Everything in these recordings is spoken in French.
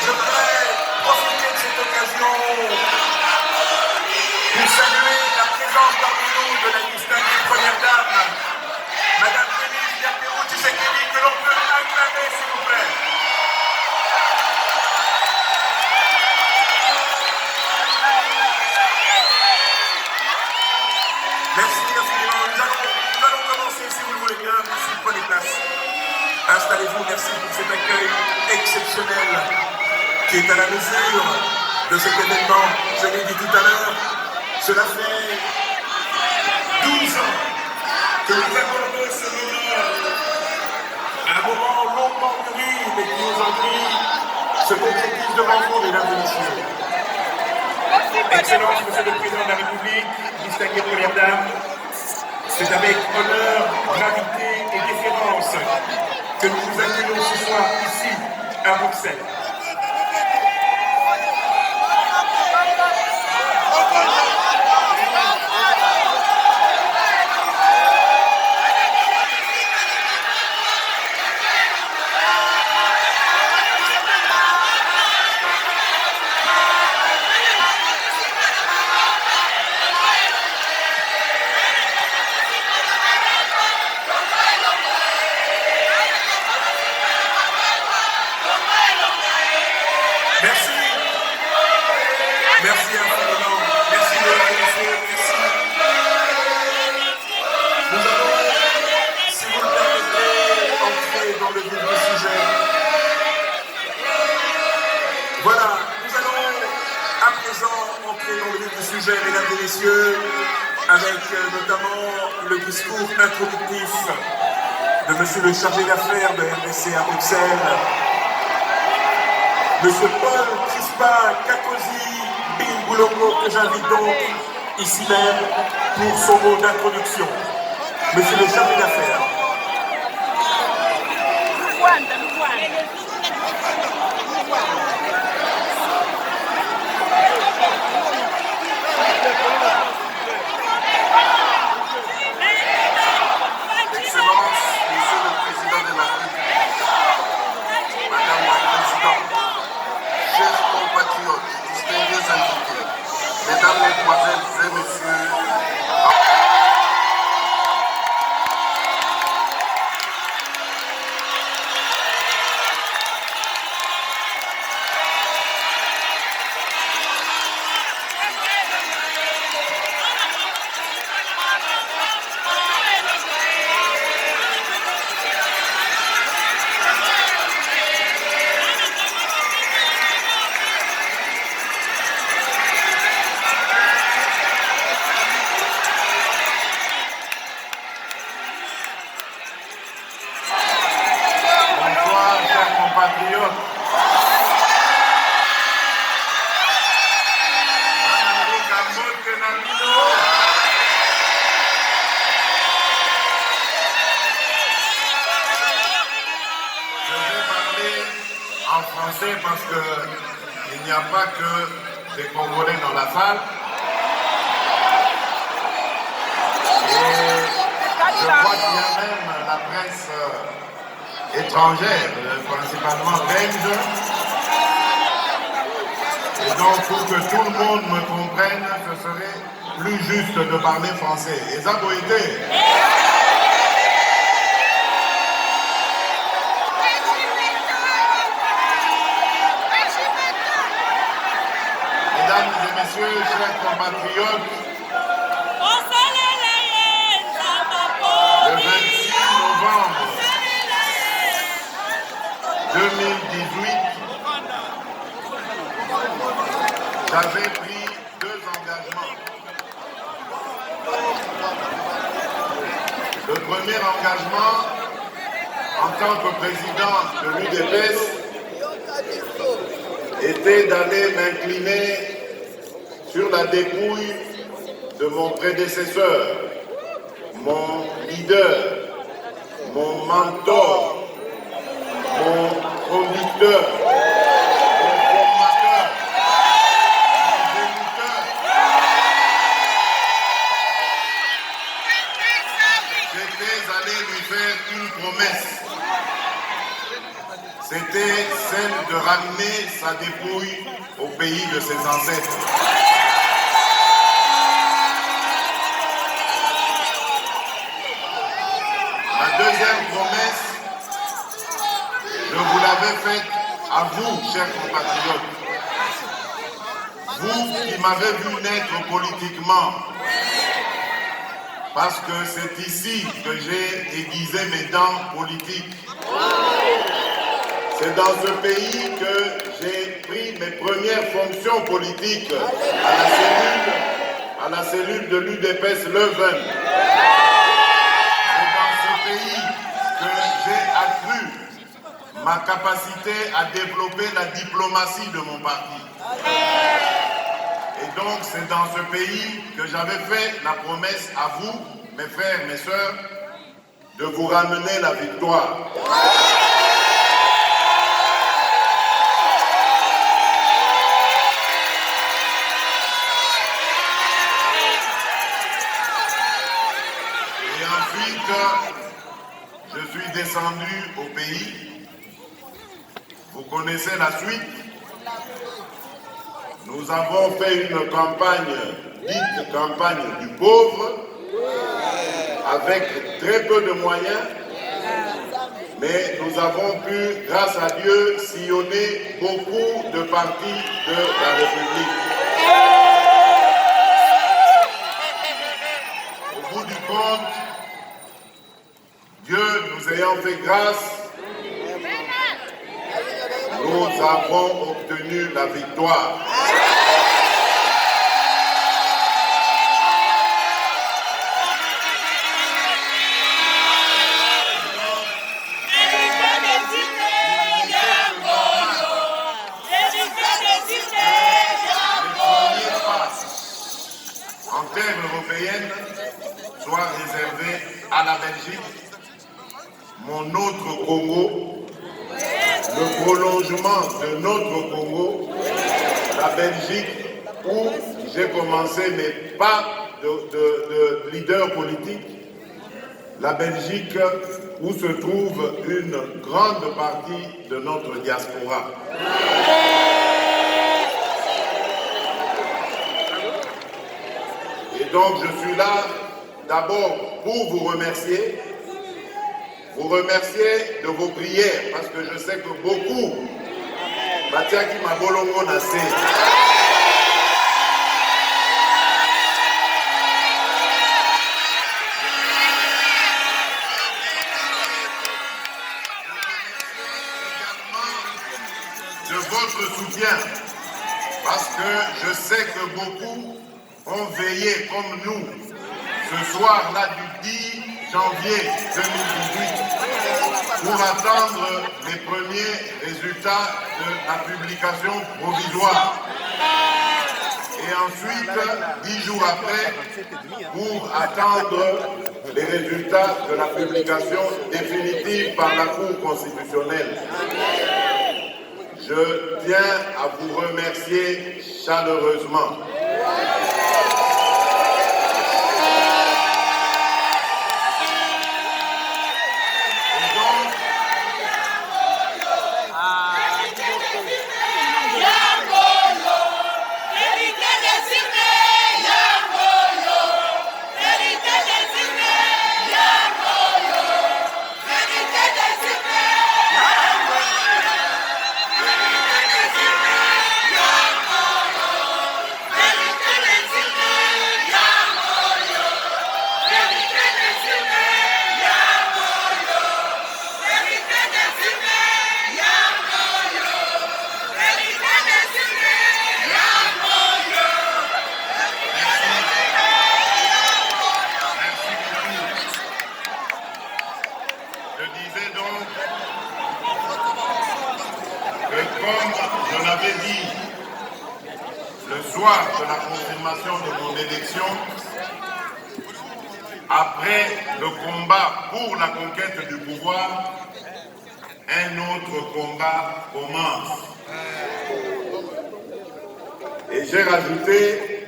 Je voudrais profiter de cette occasion pour saluer la présence parmi nous de la distinguée première dame, Madame Félix Diaperu-Tshisekedi, que l'on peut acclamer, s'il vous plaît. Merci infiniment. Nous allons commencer, si vous le voulez bien. Merci, prenez place. Installez-vous, merci pour cet accueil exceptionnel qui est à la mesure de cet événement. Je l'ai dit tout à l'heure, cela fait 12 ans que nous accordons ce moment, un moment longuement mûri, mais qui aujourd'hui se concrétise devant vous, mesdames et messieurs. Excellence, Monsieur le Président de la République, distinguée Première Dame, c'est avec honneur, gravité et déférence que nous vous accueillons ce soir ici, à Bruxelles. Merci. Merci infiniment. Merci mesdames et messieurs. Merci. Nous allons, si vous le permettez, entrer dans le vif du sujet. Voilà, nous allons à présent entrer dans le vif du sujet, mesdames et messieurs, avec notamment le discours introductif de monsieur le chargé d'affaires de RDC à Bruxelles, Monsieur Paul Crispin Kakosi Bingoulongo, que j'invite donc ici même pour son mot d'introduction. Monsieur le chargé d'affaires. Excellence, Monsieur le Président de la République, Madame la Présidente, chers compatriotes, distingués invités, Mesdames, Mesdemoiselles et Messieurs, bonsoir, chers compatriotes. Je vais parler en français parce qu'il n'y a pas que des Congolais dans la salle. Et je crois qu'il y a même la presse étrangère, principalement belge. Et donc, pour que tout le monde me comprenne, ce serait plus juste de parler français. Et ça doit être. Mesdames et messieurs, chers compatriotes, le 26 novembre 2018, j'avais pris 2 engagements. Le premier engagement, en tant que président de l'UDPS, était d'aller m'incliner sur la dépouille de mon prédécesseur, mon leader, mon mentor, mon conducteur, mon formateur, mon débuteur. J'étais allé lui faire une promesse. C'était celle de ramener sa dépouille au pays de ses ancêtres. La deuxième promesse, je vous l'avais faite à vous, chers compatriotes. Vous qui m'avez vu naître politiquement, parce que c'est ici que j'ai aiguisé mes dents politiques. C'est dans ce pays que j'ai pris mes premières fonctions politiques à la cellule de l'UDPS Leuven. C'est dans ce pays que j'ai accru ma capacité à développer la diplomatie de mon parti. Et donc c'est dans ce pays que j'avais fait la promesse à vous, mes frères, mes sœurs, de vous ramener la victoire. Et ensuite, je suis descendu au pays. Vous connaissez la suite. Nous avons fait une campagne, dite campagne du pauvre, avec très peu de moyens, mais nous avons pu, grâce à Dieu, sillonner beaucoup de parties de la République. Au bout du compte, Dieu nous ayant fait grâce, nous avons obtenu la victoire. En terre européenne, soit réservé à la Belgique, mon autre Congo, le prolongement de notre Congo, la Belgique, où j'ai commencé mes pas de leader politique, la Belgique, où se trouve une grande partie de notre diaspora. Et donc je suis là d'abord pour vous remercier de vos prières, parce que je sais que beaucoup, Batiaki Mabolongo Nassé, de votre soutien, parce que je sais que beaucoup ont veillé comme nous ce soir-là du 10 janvier 2018 pour attendre les premiers résultats de la publication provisoire. Et ensuite, 10 jours après, pour attendre les résultats de la publication définitive par la Cour constitutionnelle. Je tiens à vous remercier chaleureusement. Comme je l'avais dit le soir de la confirmation de mon élection, après le combat pour la conquête du pouvoir, un autre combat commence. Et j'ai rajouté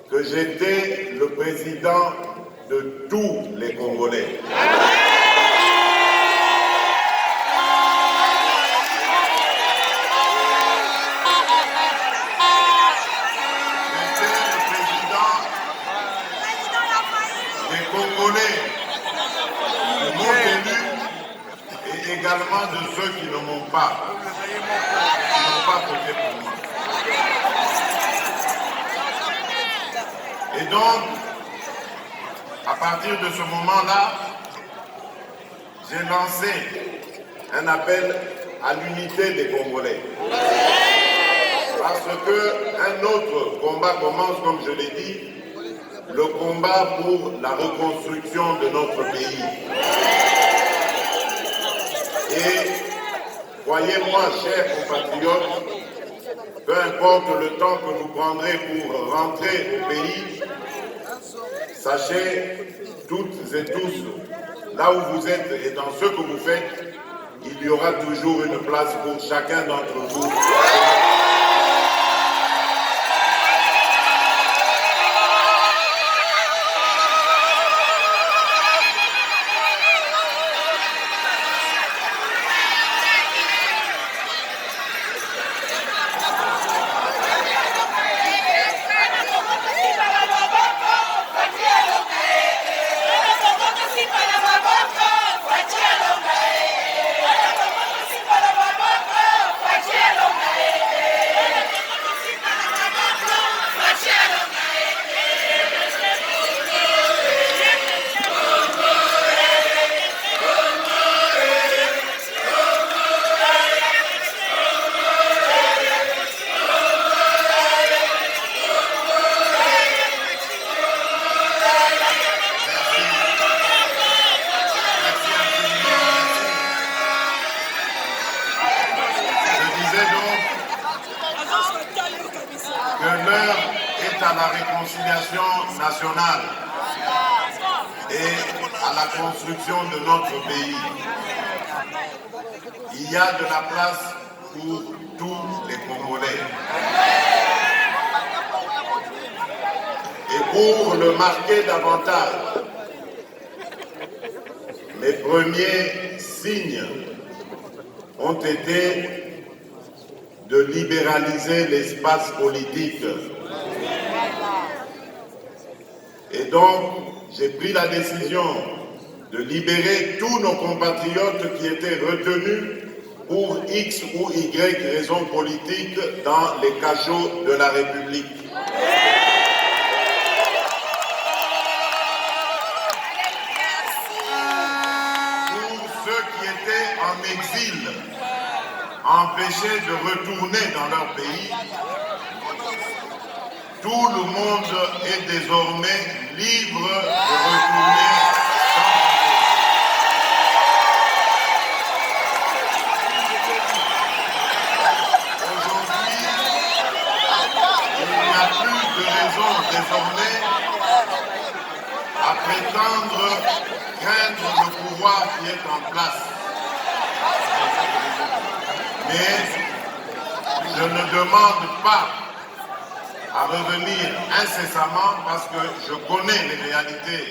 que j'étais le président de tous les Congolais. également de ceux qui ne m'ont pas voté pour moi. Et donc, à partir de ce moment-là, j'ai lancé un appel à l'unité des Congolais. Parce qu'un autre combat commence, comme je l'ai dit, le combat pour la reconstruction de notre pays. Et croyez-moi, chers compatriotes, peu importe le temps que vous prendrez pour rentrer au pays, sachez toutes et tous, là où vous êtes et dans ce que vous faites, il y aura toujours une place pour chacun d'entre vous. À la réconciliation nationale et à la construction de notre pays. Il y a de la place pour tous les Congolais. Et pour le marquer davantage, les premiers signes ont été de libéraliser l'espace politique. Et donc, j'ai pris la décision de libérer tous nos compatriotes qui étaient retenus pour X ou Y raisons politiques dans les cachots de la République. Pour ceux qui étaient en exil, empêchés de retourner dans leur pays, tout le monde est désormais libre de retourner sans Aujourd'hui, il n'y a plus de raison désormais à prétendre craindre le pouvoir qui est en place. Mais je ne demande pas à revenir incessamment parce que je connais les réalités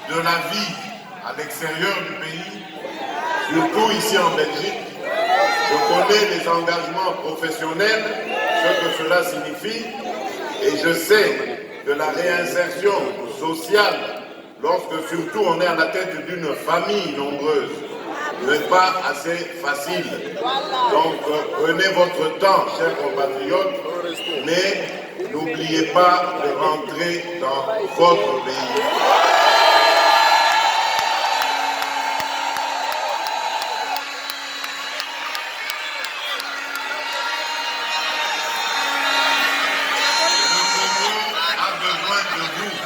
de la vie à l'extérieur du pays, surtout ici en Belgique. Je connais les engagements professionnels, ce que cela signifie, et je sais que la réinsertion sociale, lorsque surtout on est à la tête d'une famille nombreuse, n'est pas assez facile. Donc prenez votre temps, chers compatriotes, mais n'oubliez pas de rentrer dans votre pays. Le Congo a besoin de vous.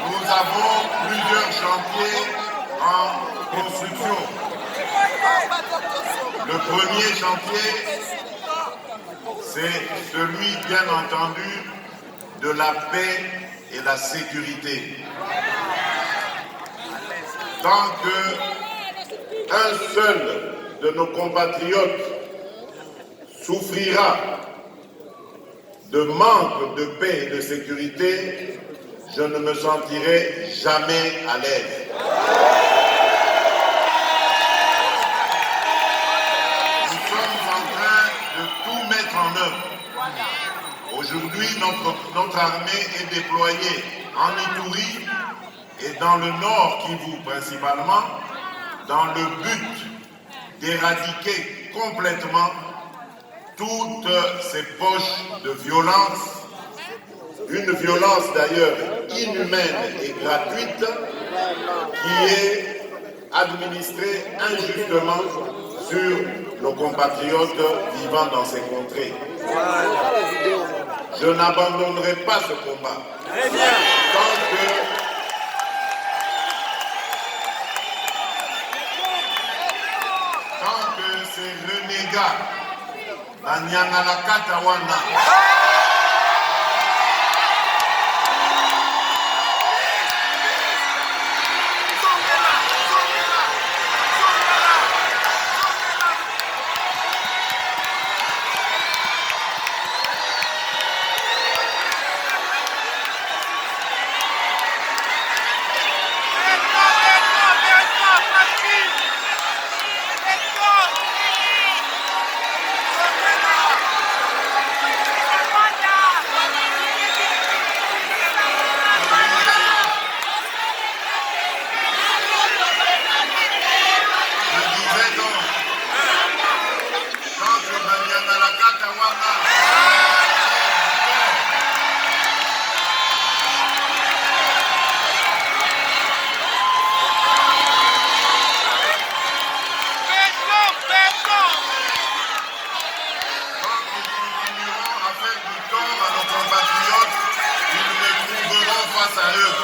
Nous avons plusieurs chantiers en construction. Le premier chantier, c'est celui, bien entendu, de la paix et la sécurité. Tant qu'un seul de nos compatriotes souffrira de manque de paix et de sécurité, je ne me sentirai jamais à l'aise. Nous sommes en train de tout mettre en œuvre. Aujourd'hui, notre armée est déployée en Ituri et dans le Nord Kivu principalement, dans le but d'éradiquer complètement toutes ces poches de violence, une violence d'ailleurs inhumaine et gratuite qui est administrée injustement sur nos compatriotes vivant dans ces contrées. Je n'abandonnerai pas ce combat tant que ces renégats Banyangalakata wana face à eux.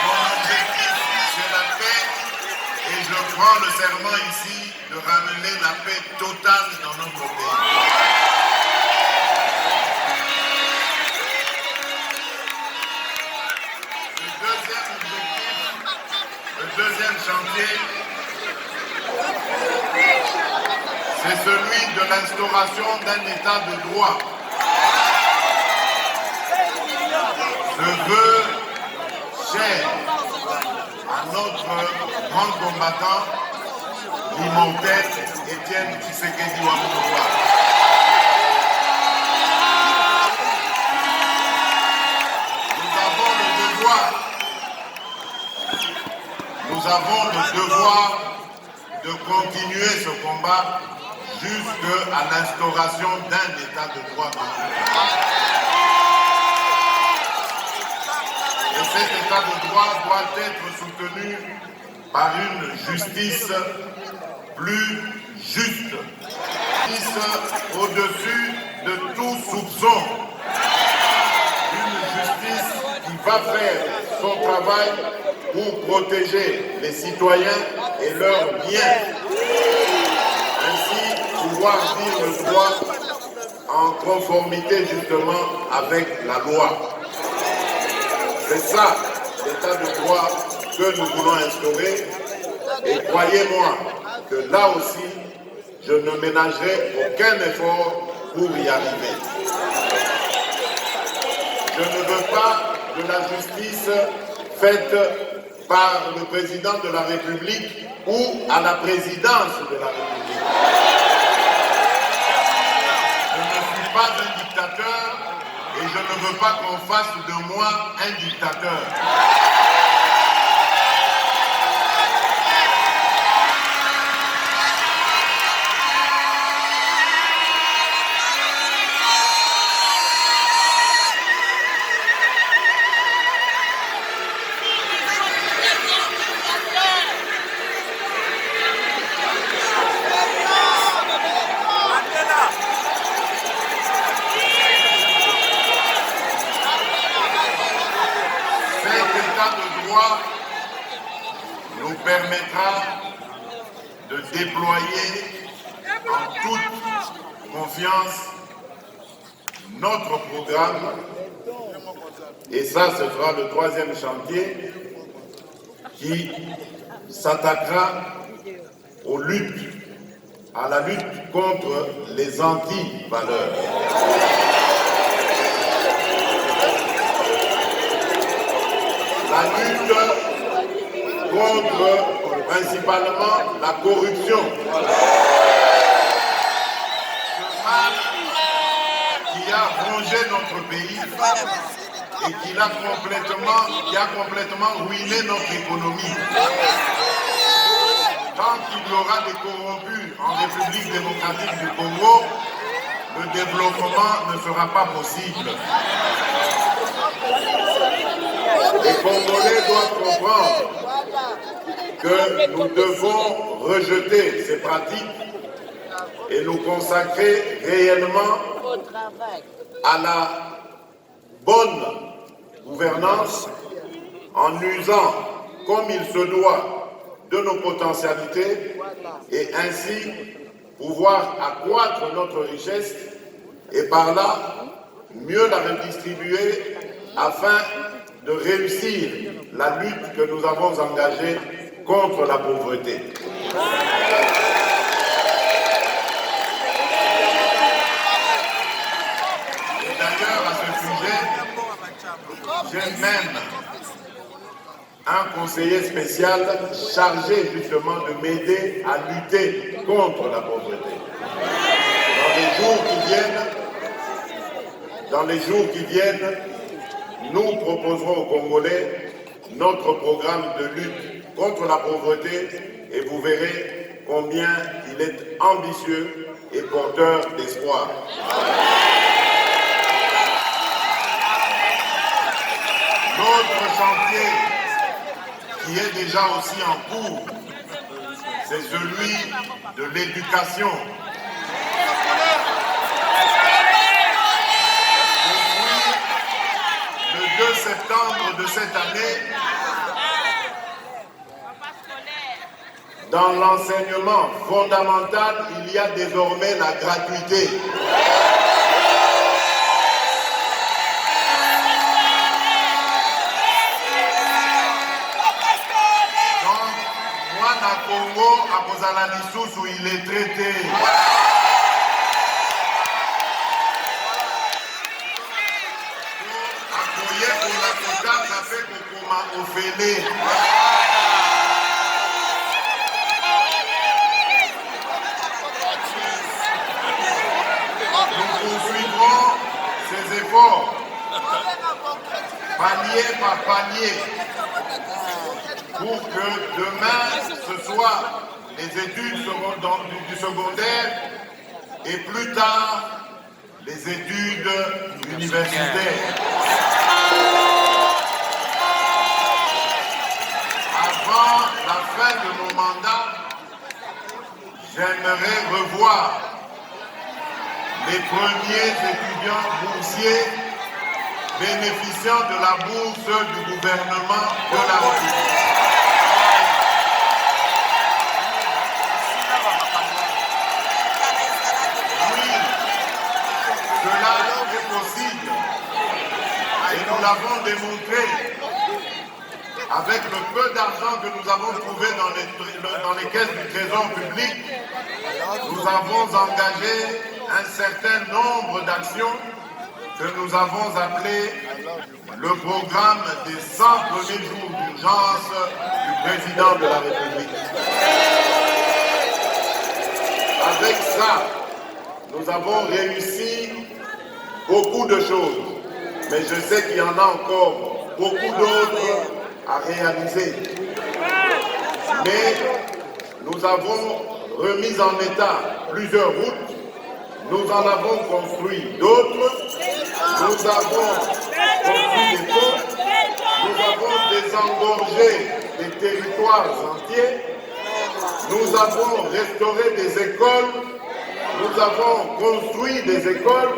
Mon objectif, c'est la paix et je prends le serment ici de ramener la paix totale dans notre pays. Le deuxième chantier, c'est celui de l'instauration d'un état de droit. Je veux, cher à notre grand combattant, l'immortel Étienne Tshisekedi Wamouba. Nous avons le devoir de continuer ce combat jusqu'à l'instauration d'un état de droit. Et cet état de droit doit être soutenu par une justice plus juste, au-dessus de tout soupçon, une justice qui va faire son travail pour protéger les citoyens et leurs biens. Ainsi, pouvoir dire le droit en conformité justement avec la loi. C'est ça, l'état de droit que nous voulons instaurer. Et croyez-moi que là aussi, je ne ménagerai aucun effort pour y arriver. Je ne veux pas de la justice faite par le président de la République ou à la présidence de la République. Je ne suis pas un dictateur et je ne veux pas qu'on fasse de moi un dictateur. Nous permettra de déployer en toute confiance notre programme et ça ce sera le troisième chantier qui s'attaquera aux luttes, à la lutte contre les anti-valeurs. La lutte contre principalement la corruption. Ce mal qui a rongé notre pays et qui a complètement ruiné notre économie. Tant qu'il y aura des corrompus en République démocratique du Congo, le développement ne sera pas possible. Les Congolais doivent comprendre que nous devons rejeter ces pratiques et nous consacrer réellement à la bonne gouvernance en usant comme il se doit de nos potentialités et ainsi pouvoir accroître notre richesse et par là mieux la redistribuer afin de réussir la lutte que nous avons engagée contre la pauvreté. Et d'ailleurs, à ce sujet, j'ai même un conseiller spécial chargé justement de m'aider à lutter contre la pauvreté. Dans les jours qui viennent, nous proposerons aux Congolais notre programme de lutte contre la pauvreté et vous verrez combien il est ambitieux et porteur d'espoir. Notre chantier, qui est déjà aussi en cours, c'est celui de l'éducation. Le 2 septembre de cette année, dans l'enseignement fondamental, il y a désormais la gratuité. Donc, moi, na Congo, à Bozala Lisusu, il est traité. Nous poursuivrons ces efforts, palier par palier, pour que demain, ce soit les études du secondaire et plus tard, les études universitaires. Avant la fin de mon mandat, j'aimerais revoir les premiers étudiants boursiers bénéficiant de la bourse du gouvernement de la République. Oui, cela est possible et nous l'avons démontré. Avec le peu d'argent que nous avons trouvé dans les caisses du Trésor public, nous avons engagé un certain nombre d'actions que nous avons appelées le programme des 100 premiers jours d'urgence du président de la République. Avec ça, nous avons réussi beaucoup de choses, mais je sais qu'il y en a encore beaucoup d'autres à réaliser. Mais nous avons remis en état plusieurs routes, nous en avons construit d'autres, nous avons construit des ponts, nous avons désengorgé des territoires entiers, nous avons restauré des écoles, nous avons construit des écoles,